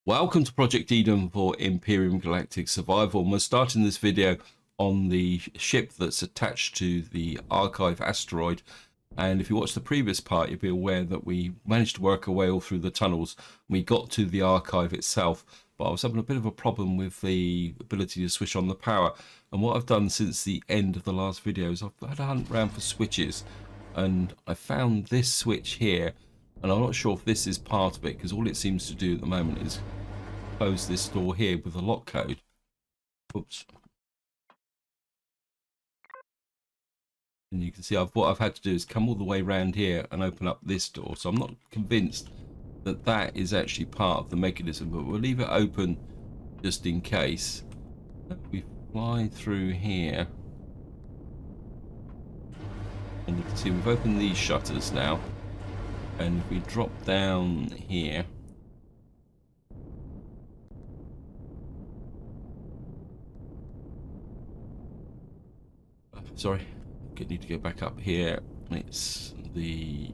Welcome to Project Eden for Empyrion Galactic Survival. And we're starting this video on the ship that's attached to the Archive asteroid. And if you watched the previous part, you'll be aware that we managed to work our way all through the tunnels. We got to the Archive itself, but I was having a bit of a problem with the ability to switch on the power. And what I've done since the end of the last video is I've had a hunt around for switches, and I found this switch here. And I'm not sure if this is part of it, because all it seems to do at the moment is close this door here with a lock code. Oops. And you can see what I've had to do is come all the way around here and open up this door. So I'm not convinced that that is actually part of the mechanism, but we'll leave it open just in case. We fly through here. And you can see we've opened these shutters now. And if we drop down here, sorry, I need to go back up here. It's the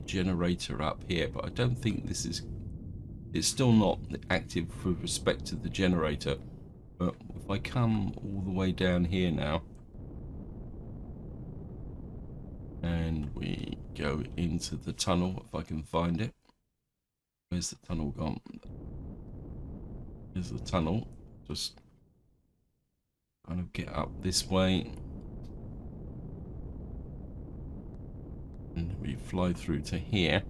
generator up here, but I don't think this is, it's still not active with respect to the generator. But if I come all the way down here now, and we go into the tunnel, if I can find it. Where's the tunnel gone? Here's the tunnel. Just kind of get up this way. And we fly through to here.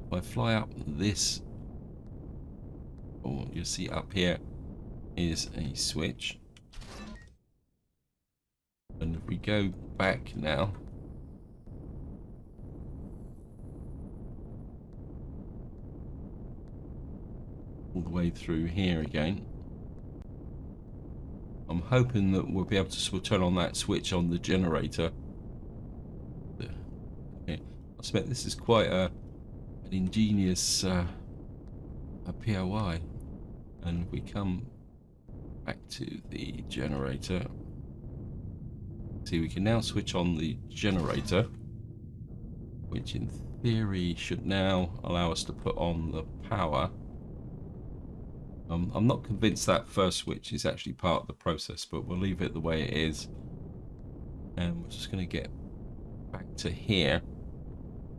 If I fly up this, you see up here is a switch. And if we go back now, all the way through here again, I'm hoping that we'll be able to turn on that switch on the generator. Okay. I suspect this is quite an ingenious a POI. And if we come back to the generator, see, we can now switch on the generator, which in theory should now allow us to put on the power. I'm not convinced that first switch is actually part of the process, but we'll leave it the way it is. And we're just going to get back to here.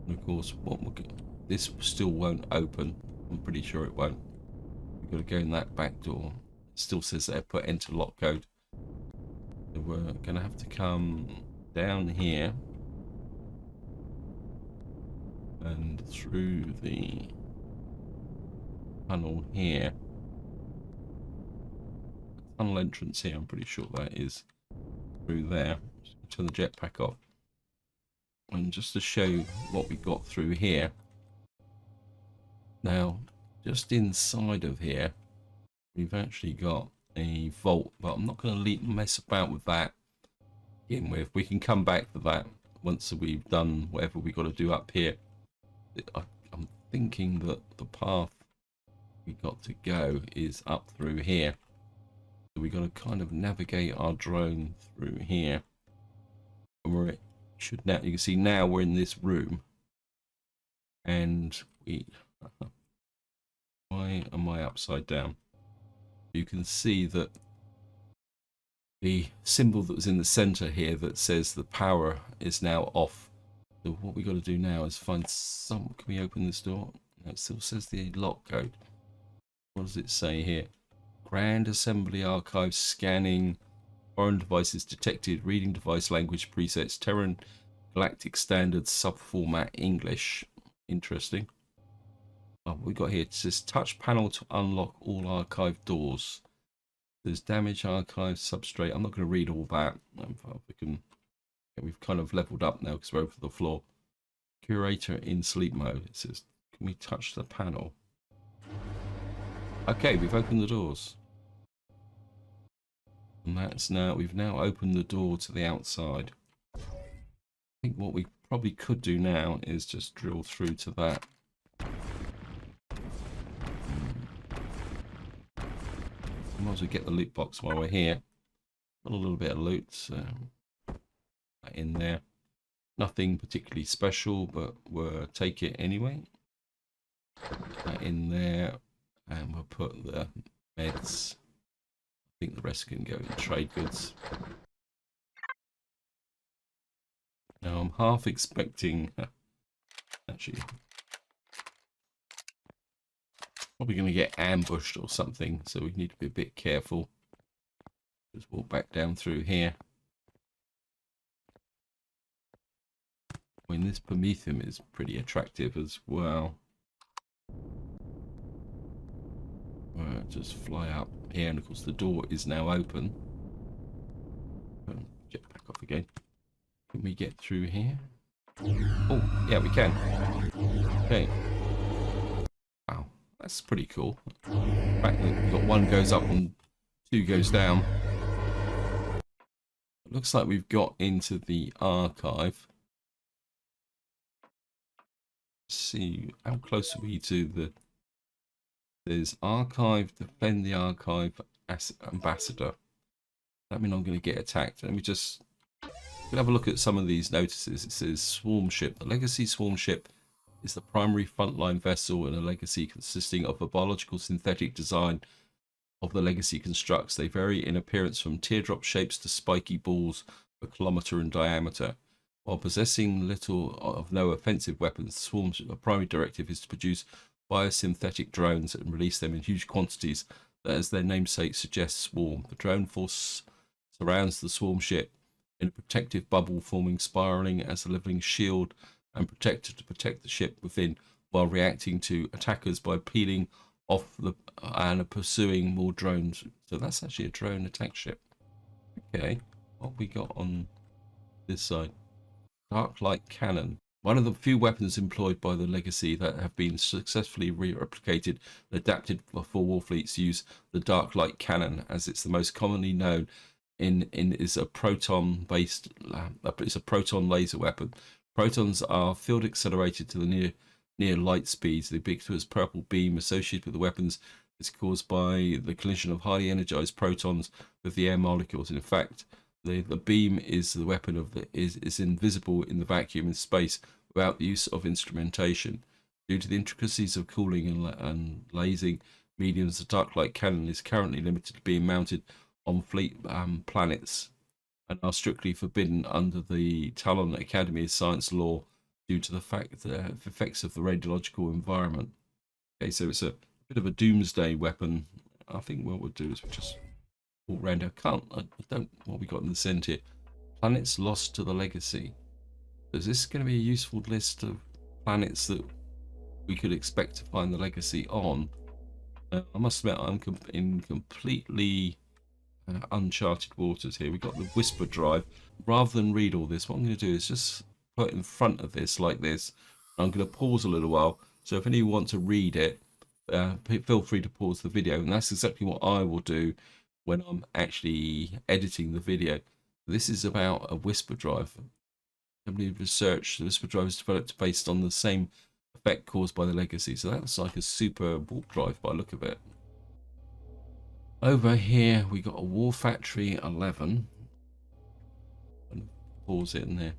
And of course, this still won't open. I'm pretty sure it won't. We've got to go in that back door. It still says there, put enter lock code. So we're going to have to come down here and through the tunnel here. Tunnel entrance here, I'm pretty sure that is through there. Just turn the jetpack off. And just to show what we got through here. Now, just inside of here, we've actually got a vault, but I'm not going to mess about with that to begin with. We can come back to that once we've done whatever we got to do up here. I'm thinking that the path we got to go is up through here. So we got to kind of navigate our drone through here. And we're should now, you can see now we're in this room, and why am I upside down? You can see that the symbol that was in the center here that says the power is now off. So what we got to do now is find some. Can we open this door? No, it still says the lock code. What does it say here? Grand Assembly Archive scanning. Foreign devices detected. Reading device language presets. Terran Galactic Standard subformat English. Interesting. Oh, we got here. It says touch panel to unlock all archive doors. There's damage archive substrate. I'm not going to read all that. We've kind of leveled up now because we're over the floor. Curator in sleep mode. It says, can we touch the panel? Okay, we've opened the doors. And that's now, we've now opened the door to the outside. I think what we probably could do now is just drill through to that. Might as well get the loot box while we're here. Got a little bit of loot in there. Nothing particularly special, but we'll take it anyway. that in there, and we'll put the meds. I think the rest can go in trade goods. Now I'm half expecting, actually, probably going to get ambushed or something, so we need to be a bit careful. Just walk back down through here. I mean, this Prometheum is pretty attractive as well. Just fly up here, and of course the door is now open. Jet back off again. Can we get through here? Oh, yeah, we can. Okay. Wow, that's pretty cool. The fact that we've got one goes up and two goes down. It looks like we've got into the archive. Let's see, how close are we to the... There's archive, defend the archive, ambassador. That means I'm going to get attacked. Let me just have a look at some of these notices. It says swarm ship. The legacy swarm ship is the primary frontline vessel in a legacy consisting of a biological synthetic design of the legacy constructs. They vary in appearance from teardrop shapes to spiky balls a kilometer in diameter. While possessing little of no offensive weapons, the swarm's primary directive is to produce biosynthetic drones and release them in huge quantities that, as their namesake suggests, swarm. The drone force surrounds the swarm ship in a protective bubble, forming spiraling as a living shield and protector to protect the ship within, while reacting to attackers by peeling off the and pursuing more drones. So that's actually a drone attack ship. Okay, what we got on this side? Dark light cannon. One of the few weapons employed by the Legacy that have been successfully replicated and adapted for warfleets use the dark light cannon, as it's the most commonly known is a proton-based. It's a proton laser weapon. Protons are field accelerated to the near light speeds. The ubiquitous purple beam associated with the weapons is caused by the collision of highly energized protons with the air molecules. In fact, the beam is the weapon of is invisible in the vacuum in space without the use of instrumentation. Due to the intricacies of cooling and lasing mediums, the dark light cannon is currently limited to being mounted on fleet planets and are strictly forbidden under the Talon Academy of Science law due to the effects of the radiological environment. Okay, so it's a bit of a doomsday weapon. I think what we'll do is we'll just walk around. I don't what we got in the centre here. Planets lost to the Legacy. Is this going to be a useful list of planets that we could expect to find the Legacy on? I must admit, I'm in completely uncharted waters here. We've got the Whisper Drive. Rather than read all this, what I'm going to do is just put it in front of this like this. I'm going to pause a little while. So if any of you want to read it, feel free to pause the video. And that's exactly what I will do when I'm actually editing the video. This is about a Whisper Drive. Company research, the Whisper Drive is developed based on the same effect caused by the Legacy. So that's like a super warp drive by the look of it. Over here we got a War Factory 11. And pause it in there.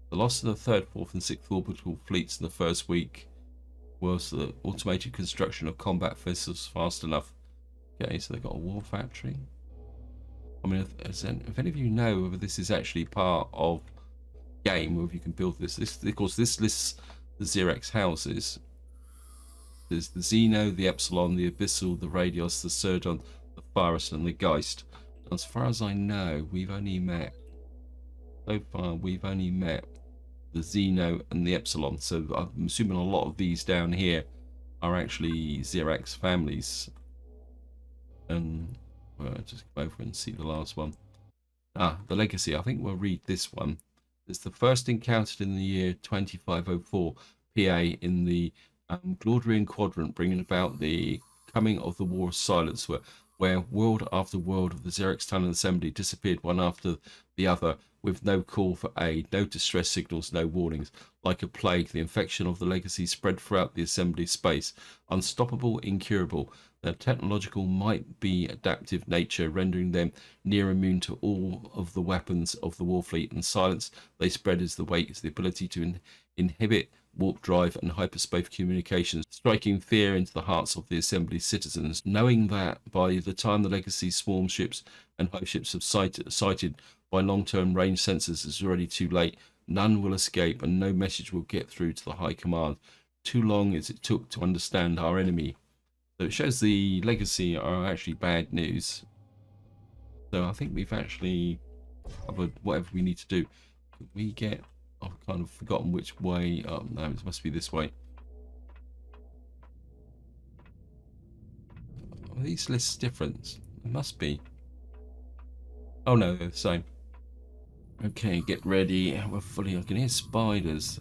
The loss of the 3rd, 4th and 6th orbital fleets in the first week was the automated construction of combat vessels fast enough. Okay, so they've got a War Factory. I mean, if any of you know whether this is actually part of game, or if you can build this. Of course, this lists the Xerex houses. There's the Xeno, the Epsilon, the Abyssal, the Radios, the Surdon, the Pharos, and the Geist. As far as I know, so far we've only met the Xeno and the Epsilon. So I'm assuming a lot of these down here are actually Xerex families. And just go over and see the last one. The Legacy. I think we'll read this one. It's the first encountered in the year 2504 PA in the Glaudrian Quadrant, bringing about the coming of the War of Silence, where world after world of the Xerex Talon Assembly disappeared one after the other, with no call for aid, no distress signals, no warnings. Like a plague, the infection of the Legacy spread throughout the Assembly space. Unstoppable, incurable, their technological might be adaptive nature, rendering them near immune to all of the weapons of the Warfleet, and silence they spread as the weight is the ability to inhibit warp drive, and hyperspace communications, striking fear into the hearts of the Assembly's citizens, knowing that by the time the Legacy swarm ships and hive ships have sighted by long-term range sensors, it's already too late. None will escape, and no message will get through to the High Command. Too long as it took to understand our enemy. So it shows the Legacy are actually bad news. So I think we've actually covered whatever we need to do. Could we get... I've kind of forgotten which way. Oh, no, it must be this way. Are these lists different? It must be. Oh no, they're the same. Okay, get ready. We're fully... I can hear spiders.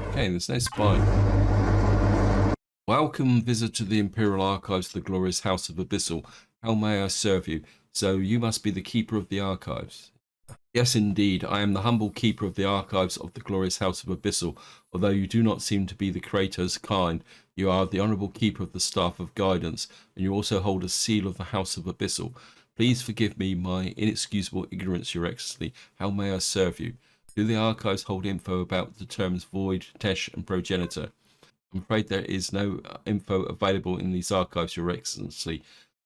Okay, there's no spider. Welcome, visitor to the Imperial Archives of the glorious House of Abyssal. How may I serve you? So you must be the keeper of the archives. Yes, indeed. I am the humble keeper of the archives of the glorious House of Abyssal. Although you do not seem to be the creator's kind, you are the honourable keeper of the staff of guidance, and you also hold a seal of the House of Abyssal. Please forgive me my inexcusable ignorance, Your Excellency. How may I serve you? Do the archives hold info about the terms void, tesh, and progenitor? I'm afraid there is no info available in these archives, Your Excellency.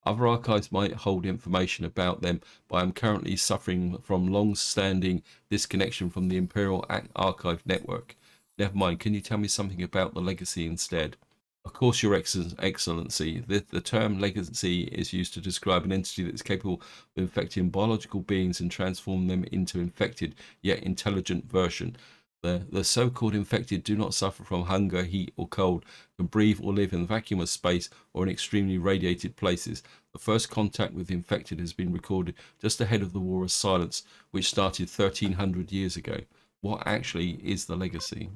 Other archives might hold information about them, but I am currently suffering from long-standing disconnection from the Imperial Archive network. Never mind, can you tell me something about the Legacy instead? Of course, Your Excellency. The term legacy is used to describe an entity that is capable of infecting biological beings and transforming them into infected, yet intelligent version. The so-called infected do not suffer from hunger, heat, or cold, can breathe or live in vacuumous space or in extremely radiated places. The first contact with the infected has been recorded just ahead of the War of Silence, which started 1300 years ago. What actually is the Legacy?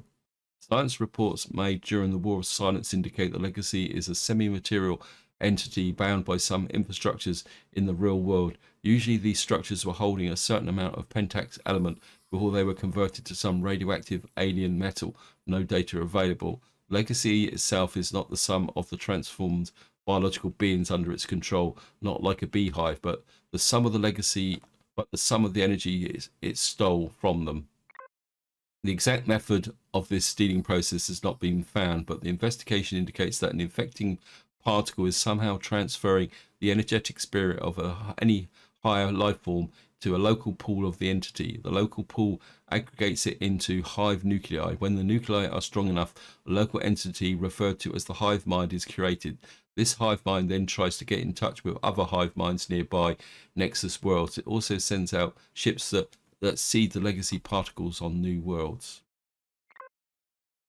Science reports made during the War of Silence indicate the Legacy is a semi-material entity bound by some infrastructures in the real world. Usually these structures were holding a certain amount of pentax element before they were converted to some radioactive alien metal. No data available. Legacy itself is not the sum of the transformed biological beings under its control, not like a beehive, but the sum of the Legacy, but the sum of the energy it stole from them. The exact method of this stealing process has not been found, but the investigation indicates that an infecting particle is somehow transferring the energetic spirit of any higher life form to a local pool of the entity. The local pool aggregates it into hive nuclei. When the nuclei are strong enough, a local entity referred to as the hive mind is created. This hive mind then tries to get in touch with other hive minds nearby Nexus worlds. It also sends out ships that seed the legacy particles on new worlds.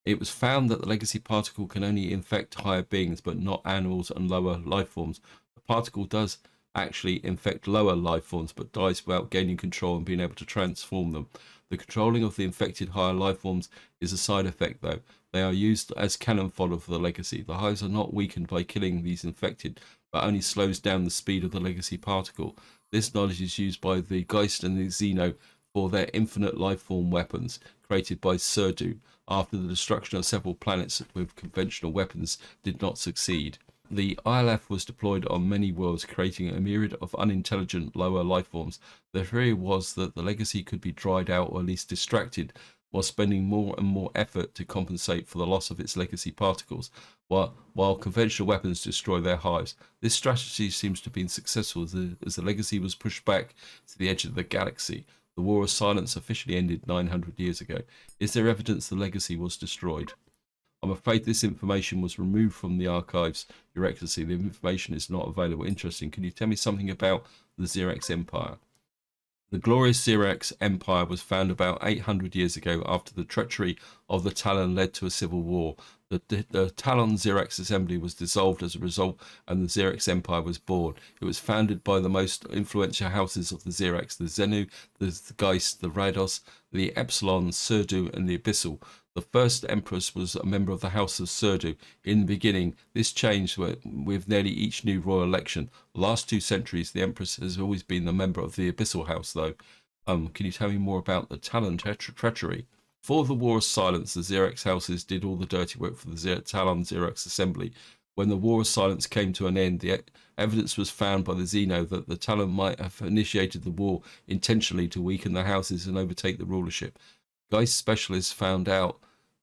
It was found that the legacy particle can only infect higher beings, but not animals and lower life forms. The particle does actually infect lower life forms, but dies without gaining control and being able to transform them. The controlling of the infected higher life forms is a side effect, though. They are used as cannon fodder for the legacy. The hives are not weakened by killing these infected, but only slows down the speed of the legacy particle. This knowledge is used by the Geist and the Xeno for their infinite life form weapons created by Surdu after the destruction of several planets with conventional weapons did not succeed. The ILF was deployed on many worlds, creating a myriad of unintelligent lower life forms. The theory was that the legacy could be dried out or at least distracted, while spending more and more effort to compensate for the loss of its legacy particles, while conventional weapons destroy their hives. This strategy seems to have been successful as the legacy was pushed back to the edge of the galaxy. The War of Silence officially ended 900 years ago. Is there evidence the legacy was destroyed? I'm afraid this information was removed from the archives, Your Excellency. The information is not available. Interesting. Can you tell me something about the Xerax Empire? The glorious Xerax Empire was found about 800 years ago after the treachery of the Talon led to a civil war. The Talon Xerax Assembly was dissolved as a result, and the Xerax Empire was born. It was founded by the most influential houses of the Xerax, the Xenu, the Geist, the Rados, the Epsilon, Surdu, and the Abyssal. The first Empress was a member of the House of Surdu. In the beginning, this changed with nearly each new royal election. The last 2 centuries, the Empress has always been a member of the Abyssal House, though. Can you tell me more about the Talon treachery? Before the War of Silence, the Xerax houses did all the dirty work for the Talon Xerax Assembly. When the War of Silence came to an end, the evidence was found by the Xeno that the Talon might have initiated the war intentionally to weaken the houses and overtake the rulership. Geist specialists found out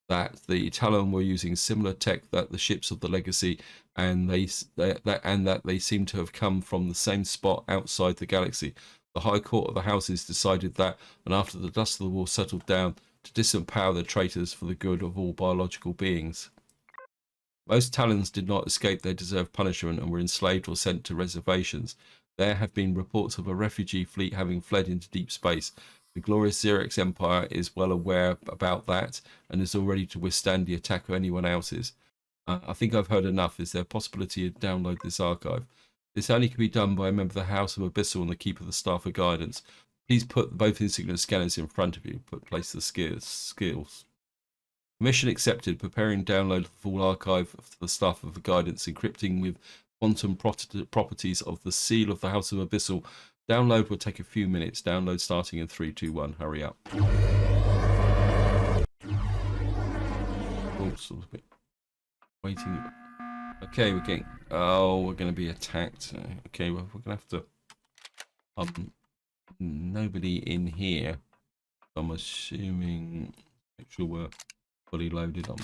that the Talon were using similar tech that the ships of the Legacy, and that they seem to have come from the same spot outside the galaxy. The High Court of the Houses decided that, and after the dust of the war settled down, to disempower the traitors for the good of all biological beings. Most Talons did not escape their deserved punishment and were enslaved or sent to reservations. There have been reports of a refugee fleet having fled into deep space. The glorious Xerex Empire is well aware about that and is all ready to withstand the attack of anyone else's. I think I've heard enough. Is there a possibility to download this archive? This only can be done by a member of the House of Abyssal and the Keeper of the Staff of Guidance. Please put both insignia scanners in front of you. Place the skills. Permission accepted. Preparing download of the full archive of the Staff of the Guidance, encrypting with quantum properties of the seal of the House of Abyssal. Download will take a few minutes. Download starting in 3, 2, 1. Hurry up. Oh, sort of bit waiting. Okay, we're getting. Oh, we're going to be attacked. Okay, well, we're going to have to. Nobody in here. I'm assuming. Make sure we're fully loaded on.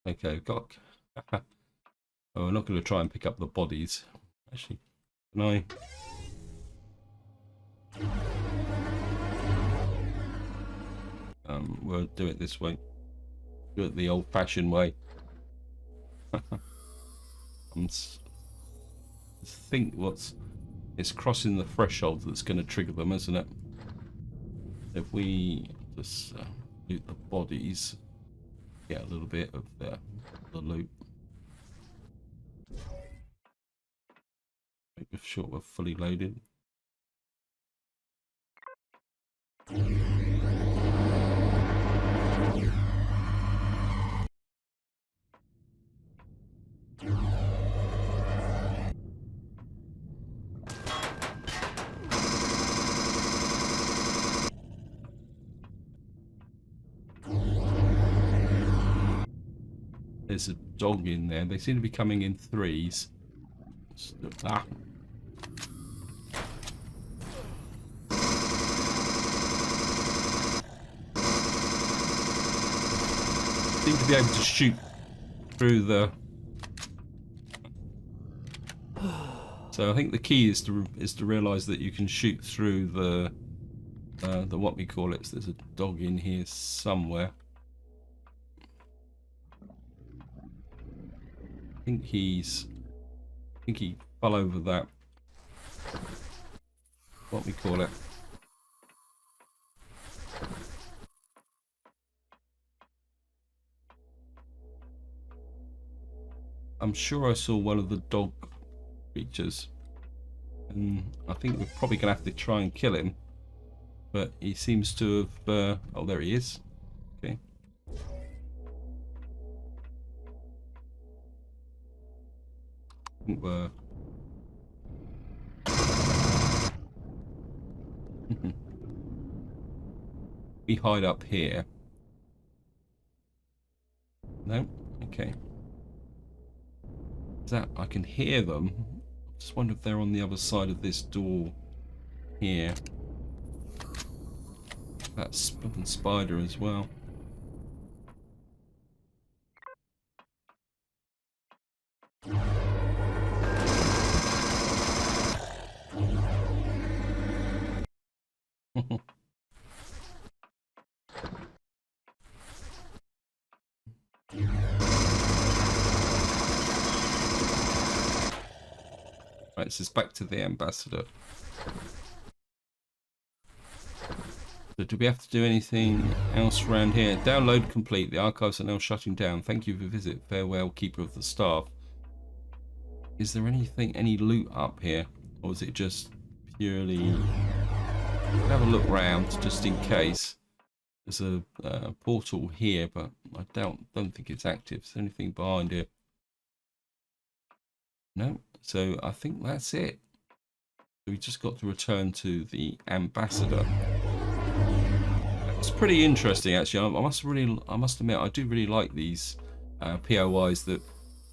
Okay, we've got. Oh, we're not going to try and pick up the bodies. Actually, can I? We'll do it this way. Do it the old-fashioned way. I think it's crossing the threshold that's going to trigger them, isn't it? If we just loot the bodies, get a little bit of the loot. Make sure we're fully loaded. There's a dog in there. They seem to be coming in threes. Ah. Seem to be able to shoot through the. So I think the key is to realise that you can shoot through the what we call it. So there's a dog in here somewhere. I think he fell over that. What we call it. I'm sure I saw one of the dog creatures, and I think we're probably gonna have to try and kill him. But he seems to have. Oh, there he is. Okay. We hide up here. No? Okay. Is that I can hear them? I just wonder if they're on the other side of this door here. That spider as well. Right, so it's back to the ambassador. So do we have to do anything else around here? Download complete. The archives are now shutting down. Thank you for your visit. Farewell, Keeper of the Staff. Is there any loot up here? Or is it just purely... Have a look round just in case. There's a portal here, but I don't think it's active. Is there anything behind here? No. So I think that's it. So we just got to return to the ambassador. looks pretty interesting, actually. I must admit, I do really like these POIs that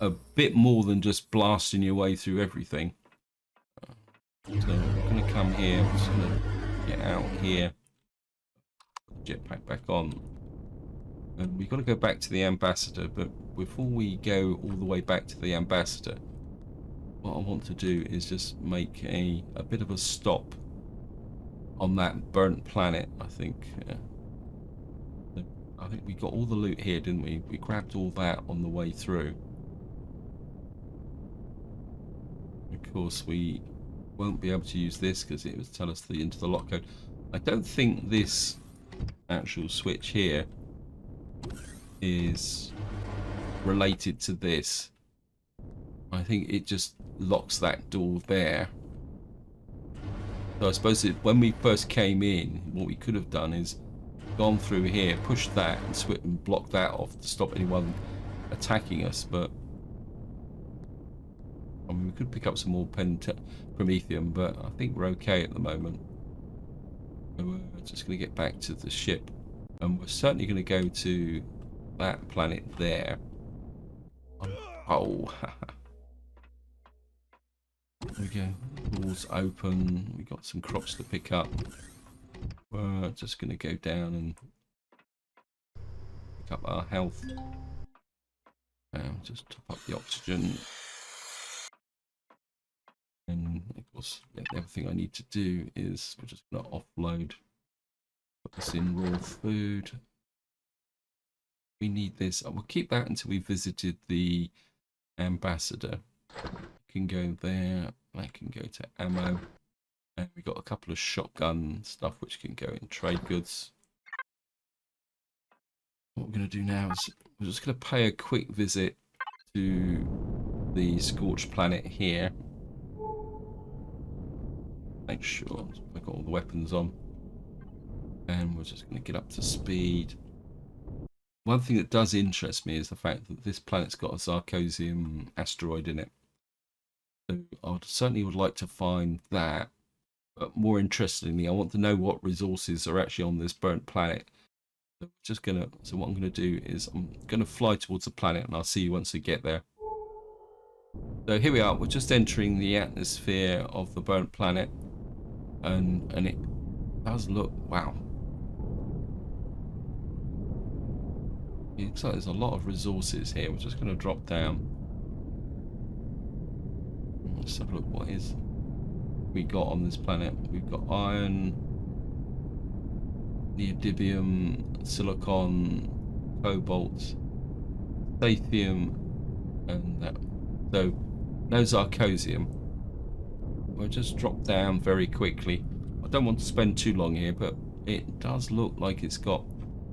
are a bit more than just blasting your way through everything. So we're going to come here. I'm just going to get out here. Put the jetpack back on. And we've got to go back to the ambassador. But before we go all the way back to the ambassador, what I want to do is just make a bit of a stop on that burnt planet, I think. I think we got all the loot here, didn't we? We grabbed all that on the way through. Of course, we won't be able to use this because it would tell us into the lock code. I don't think this actual switch here is related to this. I think it just locks that door there. So I suppose when we first came in, what we could have done is gone through here, pushed that, and blocked that off to stop anyone attacking us. But I mean, we could pick up some more Promethium, but I think we're okay at the moment. So we're just going to get back to the ship, and we're certainly going to go to that planet there. Oh. There we go. Doors open. We got some crops to pick up. We're just going to go down and pick up our health. Just top up the oxygen. And of course, yeah, the other thing I need to do is we're just going to offload. Put this in raw food. We need this. We'll keep that until we visited the ambassador. Can go there. I can go to ammo, and we got a couple of shotgun stuff which can go in trade goods. What we're going to do now is we're just going to pay a quick visit to the scorched planet here. Make sure I've got all the weapons on, and we're just going to get up to speed. One thing that does interest me is the fact that this planet's got a Zarkosium asteroid in it. So I certainly would like to find that, but more interestingly, I want to know what resources are actually on this burnt planet. So what I'm gonna do is I'm gonna fly towards the planet, and I'll see you once we get there. So here we are. We're just entering the atmosphere of the burnt planet, and it does look, wow. It looks like there's a lot of resources here. We're just gonna drop down. Let's have a look what we got on this planet. We've got iron, neodymium, silicon, cobalt, lithium, and that. So no Zarkosium. We'll just drop down very quickly. I don't want to spend too long here, but it does look like it's got.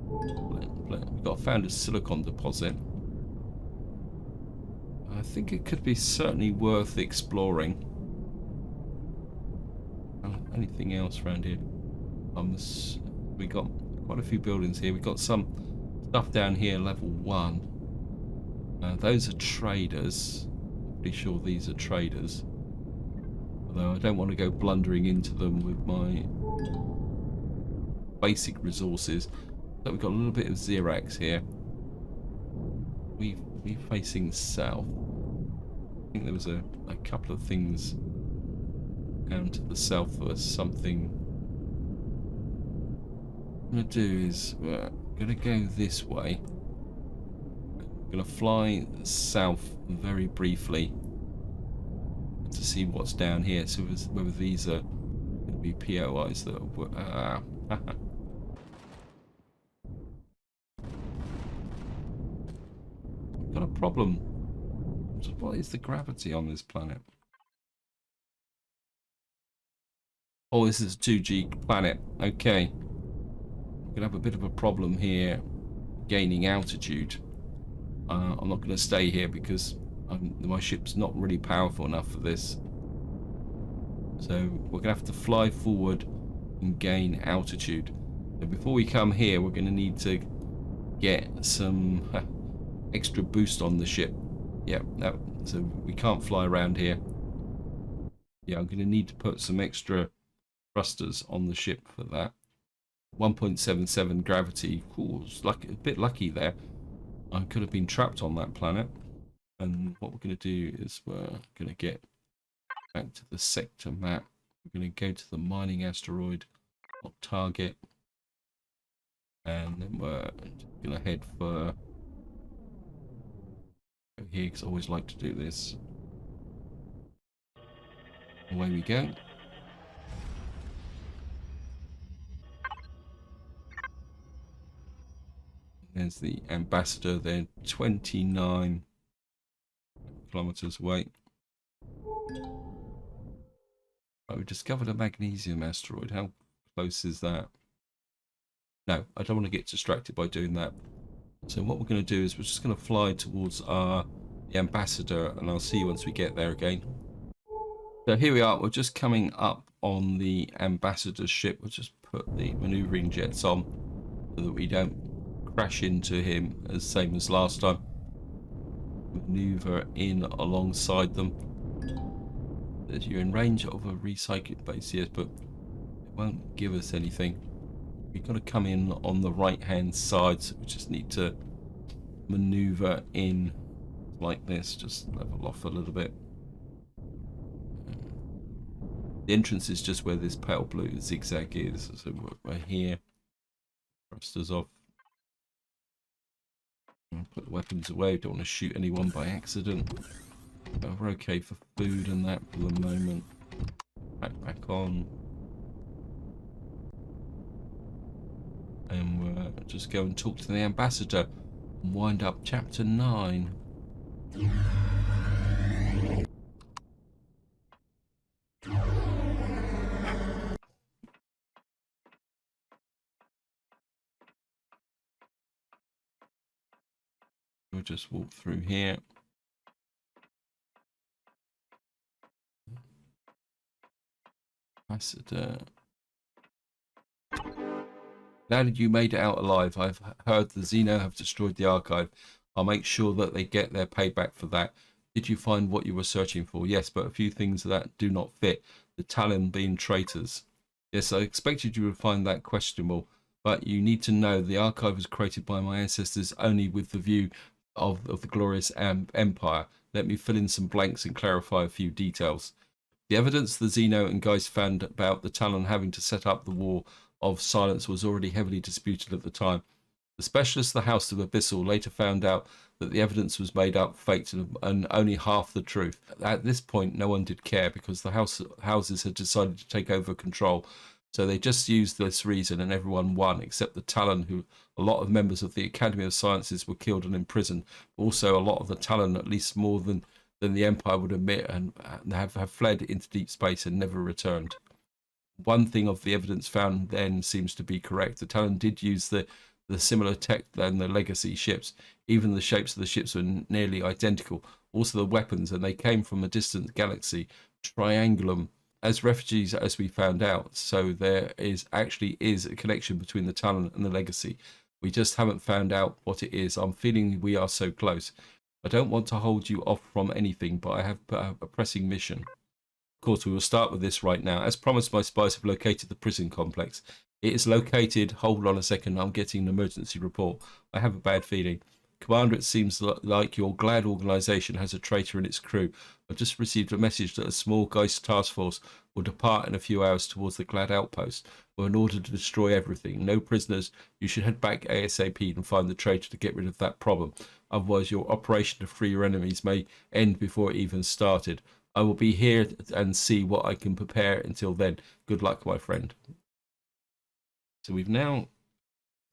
We've found a silicon deposit. I think it could be certainly worth exploring. Anything else around here? We got quite a few buildings here. We've got some stuff down here, level 1. Those are traders. Pretty sure these are traders. Although I don't want to go blundering into them with my basic resources. So we've got a little bit of Xerax here. We're facing south. I think there was a couple of things down to the south. There was something. What I'm going to do is we're going to go this way. I'm going to fly south very briefly to see what's down here. So whether these are going to be POIs that are... Got a problem. What is the gravity on this planet? Oh, this is a 2G planet. Okay. We're gonna have a bit of a problem here gaining altitude. I'm not going to stay here because my ship's not really powerful enough for this. So we're going to have to fly forward and gain altitude. So before we come here, we're going to need to get some extra boost on the ship. Yeah, no, so we can't fly around here. Yeah, I'm going to need to put some extra thrusters on the ship for that. 1.77 gravity. Cool, it's like a bit lucky there. I could have been trapped on that planet. And what we're going to do is we're going to get back to the sector map. We're going to go to the mining asteroid, not target, and then we're going to head for here because I always like to do this. Away we go. There's the ambassador. They're 29 kilometers away. Right, we discovered a magnesium asteroid. How close is that? No, I don't want to get distracted by doing that. So what we're going to do is we're just going to fly towards the ambassador, and I'll see you once we get there again. So here we are. We're just coming up on the ambassador ship. We'll just put the maneuvering jets on so that we don't crash into him as same as last time. Maneuver in alongside them. That you're in range of a recycling base, yes, but it won't give us anything. We've got to come in on the right hand side, so we just need to maneuver in like this, just level off a little bit. The entrance is just where this pale blue zigzag is, so we're here. Thrusters off. Put the weapons away, don't want to shoot anyone by accident. We're okay for food and that for the moment. Back on. And we'll just go and talk to the ambassador and wind up chapter 9. We'll just walk through here. Ambassador. Glad you made it out alive. I've heard the Xeno have destroyed the archive. I'll make sure that they get their payback for that. Did you find what you were searching for? Yes, but a few things that do not fit. The Talon being traitors. Yes, I expected you would find that questionable, but you need to know the archive was created by my ancestors only with the view of the glorious empire. Let me fill in some blanks and clarify a few details. The evidence the Xeno and Geist found about the Talon having to set up the War of Silence was already heavily disputed at the time. The specialists of the House of Abyssal later found out that the evidence was made up, faked, and only half the truth. At this point, no one did care because the houses had decided to take over control. So they just used this reason and everyone won, except the Talon, who a lot of members of the Academy of Sciences were killed and imprisoned. Also, a lot of the Talon, at least more than the Empire would admit, and have fled into deep space and never returned. One thing of the evidence found then seems to be correct. The Talon did use the similar tech than the legacy ships. Even the shapes of the ships were nearly identical. Also the weapons, and they came from a distant galaxy, Triangulum, as refugees, as we found out. So there actually is a connection between the Talon and the legacy. We just haven't found out what it is. I'm feeling we are so close. I don't want to hold you off from anything, but I have a pressing mission. Of course, we will start with this right now. As promised, my spies have located the prison complex. It is located. Hold on a second. I'm getting an emergency report. I have a bad feeling. Commander, it seems like your Glad organization has a traitor in its crew. I've just received a message that a small Geist task force will depart in a few hours towards the Glad outpost in order to destroy everything. No prisoners. You should head back ASAP and find the traitor to get rid of that problem. Otherwise, your operation to free your enemies may end before it even started. I will be here and see what I can prepare until then. Good luck, my friend. So we've now...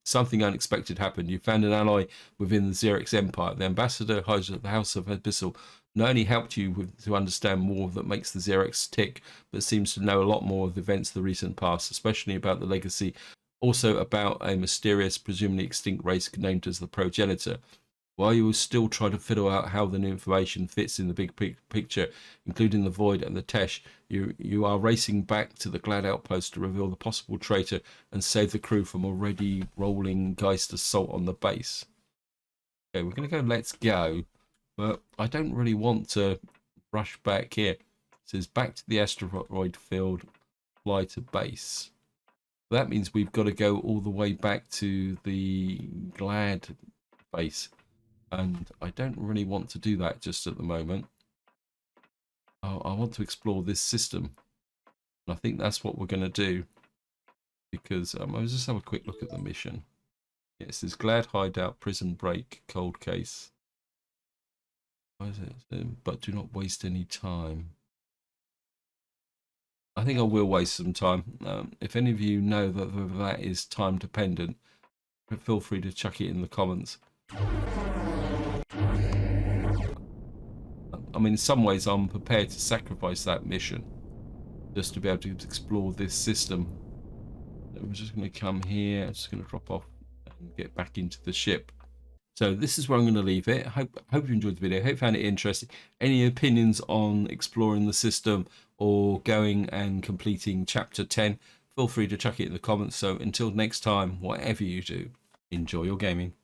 Something unexpected happened. You found an ally within the Xerix Empire. The ambassador, of the House of Abyssal, not only helped you to understand more that makes the Xerix tick, but seems to know a lot more of the events of the recent past, especially about the legacy, also about a mysterious, presumably extinct race named as the Progenitor. While you will still try to fiddle out how the new information fits in the big picture, including the Void and the Tesh, you are racing back to the Glad outpost to reveal the possible traitor and save the crew from already rolling Geist assault on the base. Okay, we're going to go let's go, but I don't really want to rush back here. It says back to the asteroid field, fly to base. That means we've got to go all the way back to the Glad base. And I don't really want to do that just at the moment. I want to explore this system. And I think that's what we're going to do. Because I'll just have a quick look at the mission. Yes, there's Glad Hideout, Prison Break, Cold Case. Why is it? But do not waste any time. I think I will waste some time. If any of you know that that is time dependent, feel free to chuck it in the comments. I mean, in some ways, I'm prepared to sacrifice that mission just to be able to explore this system. We're just going to come here. I'm just going to drop off and get back into the ship. So this is where I'm going to leave it. Hope you enjoyed the video. Hope you found it interesting. Any opinions on exploring the system or going and completing chapter 10, feel free to chuck it in the comments. So until next time, whatever you do, enjoy your gaming.